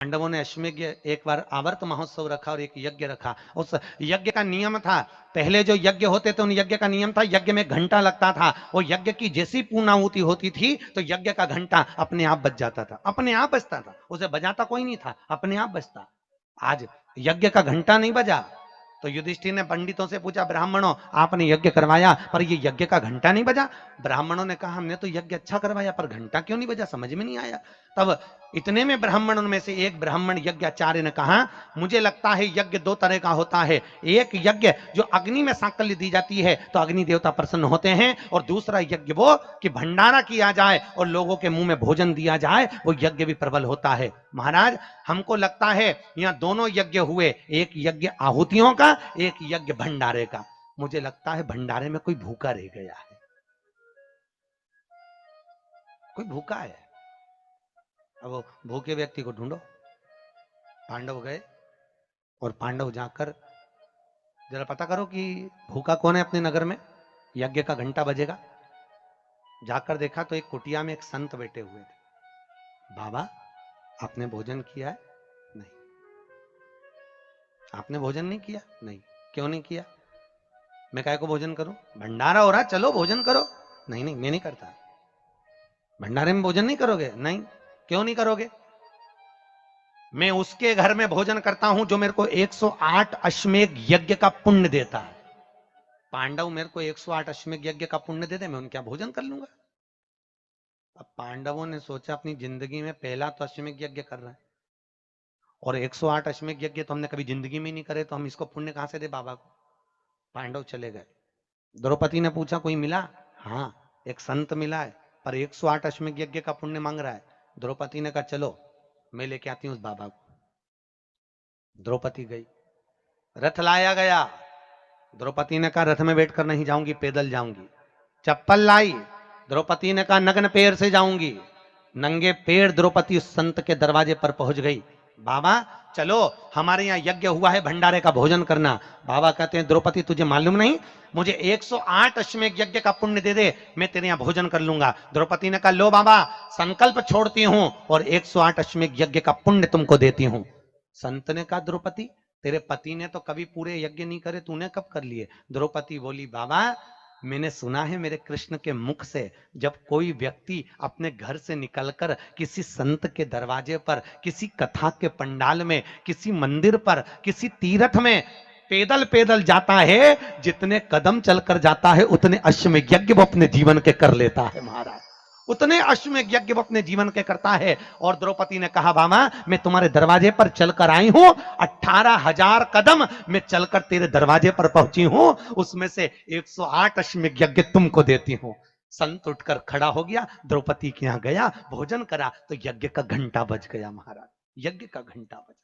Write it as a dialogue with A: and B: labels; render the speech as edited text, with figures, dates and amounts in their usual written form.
A: पांडवों ने अश्वमेध एक बार आवर्त महोत्सव रखा और एक यज्ञ रखा। उस यज्ञ का नियम था, पहले जो यज्ञ होते थे उन यज्ञ का नियम था, यज्ञ में घंटा लगता था। वो यज्ञ की जैसी पूर्णाहुति होती थी तो यज्ञ का घंटा अपने आप बज जाता था, अपने आप बजता था, उसे बजाता कोई नहीं था, अपने आप बजता। आज यज्ञ का घंटा नहीं बजा तो युधिष्ठिर ने पंडितों से पूछा, ब्राह्मणों आपने यज्ञ करवाया पर ये यज्ञ का घंटा नहीं बजा। ब्राह्मणों ने कहा हमने तो यज्ञ अच्छा करवाया पर घंटा क्यों नहीं बजा, समझ में नहीं आया। तब इतने में ब्राह्मणों में से एक ब्राह्मण यज्ञाचार्य ने कहा, मुझे लगता है यज्ञ दो तरह का होता है, एक यज्ञ जो अग्नि में सांकल्य दी जाती है तो अग्नि देवता प्रसन्न होते हैं, और दूसरा यज्ञ वो कि भंडारा किया जाए और लोगों के मुंह में भोजन दिया जाए, वो यज्ञ भी प्रबल होता है। महाराज हमको लगता है यहां दोनों यज्ञ हुए, एक यज्ञ आहुतियों का, एक यज्ञ भंडारे का। मुझे लगता है भंडारे में कोई भूखा रह गया है, कोई भूखा है। अब वो भूखे व्यक्ति को ढूंढो। पांडव गए और पांडव जाकर जरा पता करो कि भूखा कौन है अपने नगर में, यज्ञ का घंटा बजेगा। जाकर देखा तो एक कुटिया में एक संत बैठे हुए थे। बाबा आपने भोजन किया है? नहीं। आपने भोजन नहीं किया? नहीं। क्यों नहीं किया? मैं काय को भोजन करूं, भंडारा हो रहा, चलो भोजन करो। नहीं नहीं मैं नहीं करता। भंडारे में भोजन नहीं करोगे? नहीं। क्यों नहीं करोगे? मैं उसके घर में भोजन करता हूं जो मेरे को 108 अश्वमेध यज्ञ का पुण्य देता है। पांडव मेरे को 108 अश्वमेध यज्ञ का पुण्य दे दे, मैं उनके यहाँ भोजन कर लूंगा। अब पांडवों ने सोचा अपनी जिंदगी में पहला तो अश्वमेध यज्ञ कर रहा है और 108 अश्वमेध यज्ञ तो हमने कभी जिंदगी में नहीं करे, तो हम इसको पुण्य कहां से दे बाबा को। पांडव चले गए। द्रौपदी ने पूछा कोई मिला? हाँ एक संत मिला है पर 108 अश्वमेध यज्ञ का पुण्य मांग रहा है। द्रौपदी ने कहा चलो मैं लेके आती हूं उस बाबा को। द्रौपदी गई, रथ लाया गया। द्रौपदी ने कहा रथ में बैठकर नहीं जाऊंगी, पैदल जाऊंगी। चप्पल लाई, द्रौपदी ने कहा नग्न पैर से जाऊंगी। नंगे पैर द्रौपदी उस संत के दरवाजे पर पहुंच गई। बाबा चलो हमारे यहाँ यज्ञ हुआ है, भंडारे का भोजन करना। बाबा कहते हैं द्रौपदी तुझे मालूम नहीं, मुझे 108 अश्वमेध यज्ञ का पुण्य दे दे, मैं तेरे यहाँ भोजन कर लूंगा। द्रौपदी ने कहा लो बाबा संकल्प छोड़ती हूं और 108 अश्वमेध यज्ञ का पुण्य तुमको देती हूं। संत ने कहा द्रौपदी तेरे पति ने तो कभी पूरे यज्ञ नहीं करे, तूने कब कर लिए? द्रौपदी बोली बाबा मैंने सुना है मेरे कृष्ण के मुख से, जब कोई व्यक्ति अपने घर से निकलकर किसी संत के दरवाजे पर, किसी कथा के पंडाल में, किसी मंदिर पर, किसी तीर्थ में पैदल पैदल जाता है, जितने कदम चलकर जाता है उतने अश्वमेध यज्ञ वो अपने जीवन के कर लेता है महाराज, उतने अश्वमेध यज्ञ वो अपने जीवन के करता है। और द्रौपदी ने कहा बाबा मैं तुम्हारे दरवाजे पर चलकर आई हूं, 18,000 कदम मैं चलकर तेरे दरवाजे पर पहुंची हूं, उसमें से 108 अश्वमेध यज्ञ तुमको देती हूं। संत उठकर खड़ा हो गया, द्रौपदी के यहां गया, भोजन करा तो यज्ञ का घंटा बज गया महाराज, यज्ञ का घंटा बजा।